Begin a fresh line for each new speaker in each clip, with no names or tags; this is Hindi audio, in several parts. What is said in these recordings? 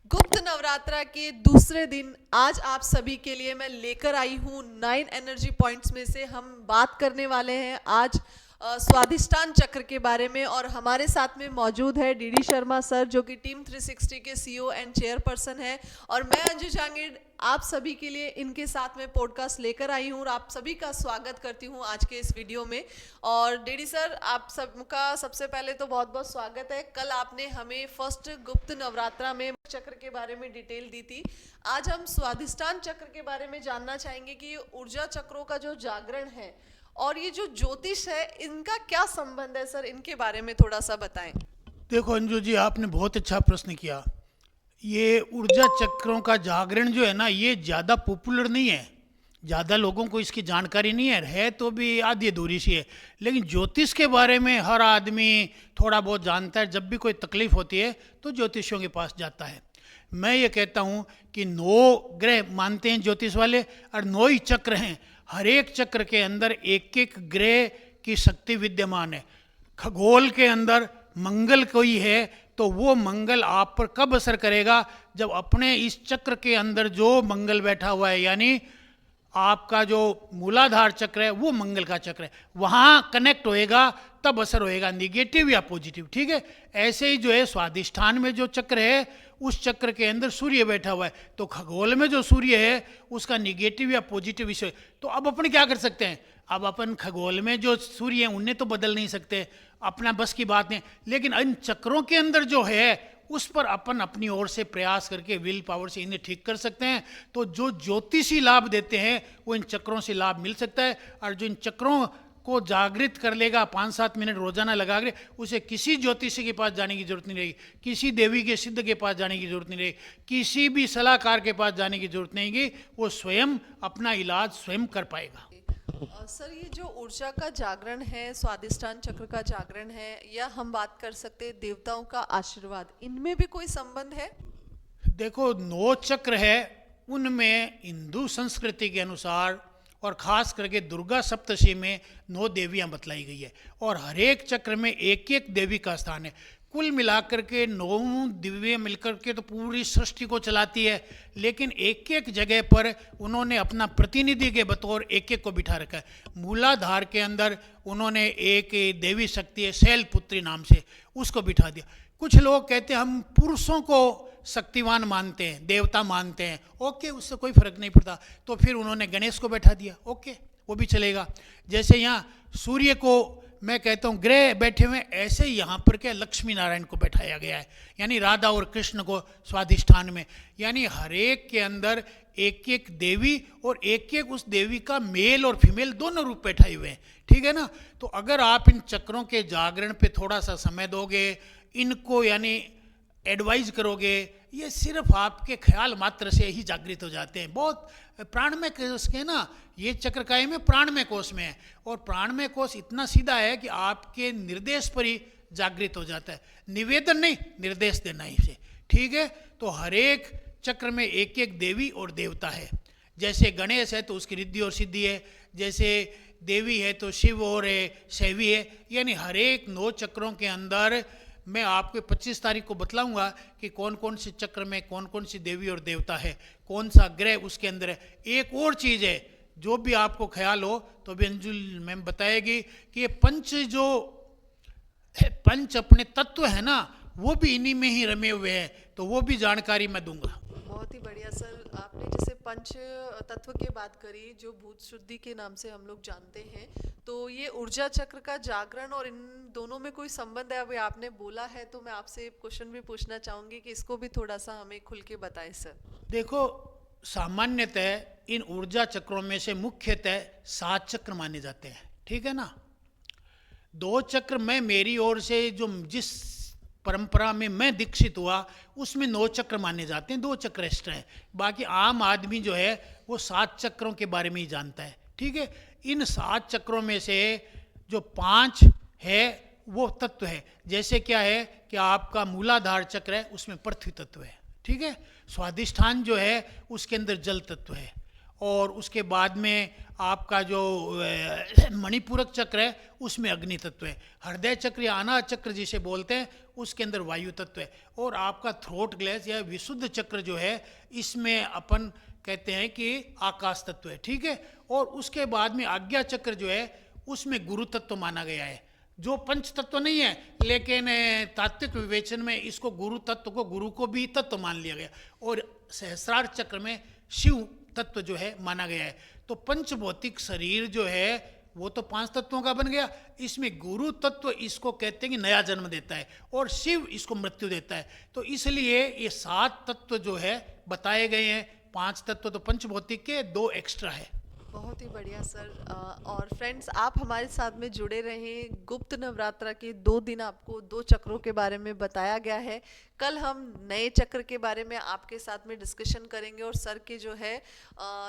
गुप्त नवरात्रा के दूसरे दिन आज आप सभी के लिए मैं लेकर आई हूँ 9 एनर्जी पॉइंट्स में से हम बात करने वाले हैं आज स्वादिष्टान चक्र के बारे में। और हमारे साथ में मौजूद है डीडी शर्मा सर जो कि टीम 360 के सीईओ एंड चेयरपर्सन है, और मैं अंजू जांगीर आप सभी के लिए इनके साथ में पॉडकास्ट लेकर आई हूँ और आप सभी का स्वागत करती हूँ आज के इस वीडियो में। और डीडी सर, आप सबका सबसे पहले तो बहुत बहुत स्वागत है। कल आपने हमें फर्स्ट गुप्त नवरात्रा में चक्र के बारे में डिटेल दी थी। आज हम स्वादिष्टान चक्र के बारे में जानना चाहेंगे कि ये ऊर्जा चक्रों का जो जागरण है और ये जो ज्योतिष है इनका क्या संबंध है सर, इनके बारे में थोड़ा सा बताएं।
देखो अंजू जी, आपने बहुत अच्छा प्रश्न किया। ये ऊर्जा चक्रों का जागरण जो है ना, ये ज़्यादा पॉपुलर नहीं है, ज़्यादा लोगों को इसकी जानकारी नहीं है तो भी आधी अधूरी सी है। लेकिन ज्योतिष के बारे में हर आदमी थोड़ा बहुत जानता है। जब भी कोई तकलीफ होती है तो ज्योतिषियों के पास जाता है। मैं ये कहता हूँ कि 9 ग्रह मानते हैं ज्योतिष वाले और 9 ही चक्र हैं। हर एक चक्र के अंदर एक एक ग्रह की शक्ति विद्यमान है। खगोल के अंदर मंगल कोई है तो वो मंगल आप पर कब असर करेगा, जब अपने इस चक्र के अंदर जो मंगल बैठा हुआ है, यानी आपका जो मूलाधार चक्र है वो मंगल का चक्र है, वहाँ कनेक्ट होएगा तब असर होएगा, निगेटिव या पॉजिटिव। ठीक है, ऐसे ही जो है स्वादिष्ठान में जो चक्र है उस चक्र के अंदर सूर्य बैठा हुआ है, तो खगोल में जो सूर्य है उसका निगेटिव या पॉजिटिव विषय। तो अब अपन क्या कर सकते हैं? अब अपन खगोल में जो सूर्य है उन्हें तो बदल नहीं सकते, अपना बस की बात नहीं, लेकिन इन चक्रों के अंदर जो है उस पर अपन अपनी ओर से प्रयास करके विल पावर से इन्हें ठीक कर सकते हैं। तो जो ज्योतिषी लाभ देते हैं वो इन चक्रों से लाभ मिल सकता है। और जो इन चक्रों को जागृत कर लेगा 5-7 मिनट रोजाना लगा कर, उसे किसी ज्योतिषी के पास जाने की जरूरत नहीं रहेगी, किसी देवी के सिद्ध के पास जाने की जरूरत नहीं रहेगी, किसी भी सलाहकार के पास जाने की जरूरत नहीं रहेगी, वो स्वयं अपना इलाज स्वयं कर पाएगा।
सर, ये जो ऊर्जा का जागरण है, स्वादिष्टान चक्र का जागरण है, या हम बात कर सकते हैं देवताओं का आशीर्वाद, इनमें भी कोई संबंध है?
देखो, 9 चक्र है, उनमें हिंदू संस्कृति के अनुसार और खास करके दुर्गा सप्तशी में 9 देवियां बतलाई गई है, और हर एक चक्र में एक एक देवी का स्थान है। कुल मिलाकर के 9 दिव्य मिलकर के तो पूरी सृष्टि को चलाती है, लेकिन एक एक जगह पर उन्होंने अपना प्रतिनिधि के बतौर एक एक को बिठा रखा है। मूलाधार के अंदर उन्होंने एक देवी शक्ति है शैलपुत्री नाम से, उसको बिठा दिया। कुछ लोग कहते हैं हम पुरुषों को शक्तिवान मानते हैं, देवता मानते हैं, ओके, उससे कोई फर्क नहीं पड़ता, तो फिर उन्होंने गणेश को बैठा दिया, ओके, वो भी चलेगा। जैसे यहाँ सूर्य को मैं कहता हूँ ग्रह बैठे हुए, ऐसे ही यहाँ पर क्या लक्ष्मी नारायण को बैठाया गया है, यानी राधा और कृष्ण को स्वाधिष्ठान में, यानी हर एक के अंदर एक एक देवी और एक एक उस देवी का मेल और फीमेल दोनों रूप बैठाए हुए हैं। ठीक है ना? तो अगर आप इन चक्रों के जागरण पे थोड़ा सा समय दोगे, इनको यानी एडवाइज करोगे, ये सिर्फ आपके ख्याल मात्र से ही जागृत हो जाते हैं। बहुत प्राणमय कोश के ना, ये चक्र काय में प्राणमय कोश में है, और प्राणमय कोश इतना सीधा है कि आपके निर्देश पर ही जागृत हो जाता है, निवेदन नहीं, निर्देश देना ही से। ठीक है, तो हर एक चक्र में एक एक देवी और देवता है। जैसे गणेश है तो उसकी रिद्धि और सिद्धि है, जैसे देवी है तो शिव और शैवी है, यानी हर एक 9 चक्रों के अंदर मैं आपको 25 तारीख को बतलाऊंगा कि कौन कौन से चक्र में कौन कौन सी देवी और देवता है, कौन सा ग्रह उसके अंदर है। एक और चीज़ है, जो भी आपको ख्याल हो तो भी अंजुल मैम बताएगी कि ये पंच अपने तत्व है ना, वो भी इन्हीं में ही रमे हुए हैं, तो वो भी जानकारी मैं दूंगा।
बहुत ही बढ़िया सर, आपने जैसे पंच तत्व की बात करी जो भूत शुद्धि के नाम से हम लोग जानते हैं, तो ये ऊर्जा चक्र का जागरण और इन दोनों में कोई संबंध है? अभी आपने बोला है तो मैं आपसे एक क्वेश्चन भी पूछना चाहूंगी कि इसको भी थोड़ा सा हमें खुल के बताएं सर।
देखो, सामान्यतः इन ऊर्जा चक्रों में से मुख्यतः 7 चक्र माने जाते हैं। ठीक है ना? 2 चक्र मैं मेरी ओर से जो जिस परंपरा में मैं दीक्षित हुआ उसमें 9 चक्र माने जाते हैं, 2 चक्र एक्स्ट्रा है। बाकी आम आदमी जो है वो 7 चक्रों के बारे में ही जानता है। ठीक है, इन 7 चक्रों में से जो 5 है वो तत्व है। जैसे क्या है कि आपका मूलाधार चक्र है, उसमें पृथ्वी तत्व है। ठीक है, स्वादिष्ठान जो है उसके अंदर जल तत्व है, और उसके बाद में आपका जो मणिपूरक चक्र है उसमें अग्नि तत्व है, हृदय चक्र या अनाहत चक्र जिसे बोलते हैं उसके अंदर वायु तत्व है, और आपका थ्रोट ग्लैंड या विशुद्ध चक्र जो है इसमें अपन कहते हैं कि आकाश तत्व है, ठीक है। और उसके बाद में आज्ञा चक्र जो है उसमें गुरु तत्व माना गया है, जो पंच तत्व नहीं है, लेकिन तात्विक विवेचन में इसको गुरु तत्व को, गुरु को भी तत्व मान लिया गया, और सहस्रार चक्र में शिव तत्व जो है माना गया है। तो पंचभौतिक शरीर जो है वो तो 5 तत्वों का बन गया, इसमें गुरु तत्व इसको कहते हैं कि नया जन्म देता है, और शिव इसको मृत्यु देता है। तो इसलिए ये 7 तत्व जो है बताए गए हैं, 5 तत्व तो पंचभौतिक के, 2 एक्स्ट्रा है।
बहुत ही बढ़िया सर। और फ्रेंड्स, आप हमारे साथ में जुड़े रहें। गुप्त नवरात्रा के 2 दिन आपको 2 चक्रों के बारे में बताया गया है। कल हम नए चक्र के बारे में आपके साथ में डिस्कशन करेंगे, और सर के जो है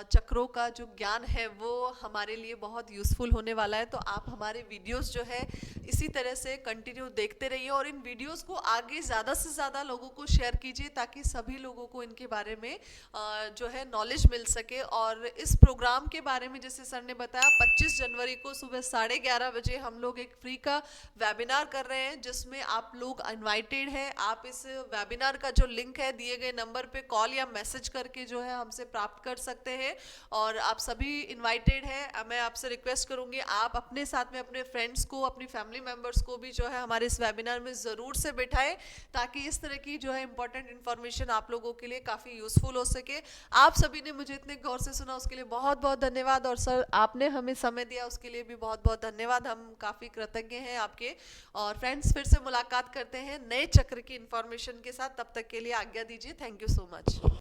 चक्रों का जो ज्ञान है वो हमारे लिए बहुत यूज़फुल होने वाला है। तो आप हमारे वीडियोस जो है इसी तरह से कंटिन्यू देखते रहिए, और इन वीडियोस को आगे ज़्यादा से ज़्यादा लोगों को शेयर कीजिए, ताकि सभी लोगों को इनके बारे में जो है नॉलेज मिल सके। और इस प्रोग्राम के बारे में जैसे सर ने बताया, 25 जनवरी को सुबह 11:30 बजे हम लोग एक फ्री का वेबिनार कर रहे हैं, जिसमें आप लोग इनवाइटेड हैं। आप इस वेबिनार का जो लिंक है दिए गए नंबर पे कॉल या मैसेज करके जो है हमसे प्राप्त कर सकते हैं, और आप सभी इनवाइटेड हैं। मैं आपसे रिक्वेस्ट करूंगी आप अपने साथ में अपने फ्रेंड्स को, अपनी फैमिली मेंबर्स को भी जो है हमारे इस वेबिनार में ज़रूर से बिठाएं, ताकि इस तरह की जो है इंपॉर्टेंट इन्फॉर्मेशन आप लोगों के लिए काफ़ी यूज़फुल हो सके। आप सभी ने मुझे इतने गौर से सुना उसके लिए बहुत बहुत धन्यवाद, और सर आपने हमें समय दिया उसके लिए भी बहुत बहुत धन्यवाद। हम काफ़ी कृतज्ञ हैं आपके। और फ्रेंड्स, फिर से मुलाकात करते हैं नए चक्र की इन्फॉर्मेशन के साथ। तब तक के लिए आज्ञा दीजिए। Thank you so much.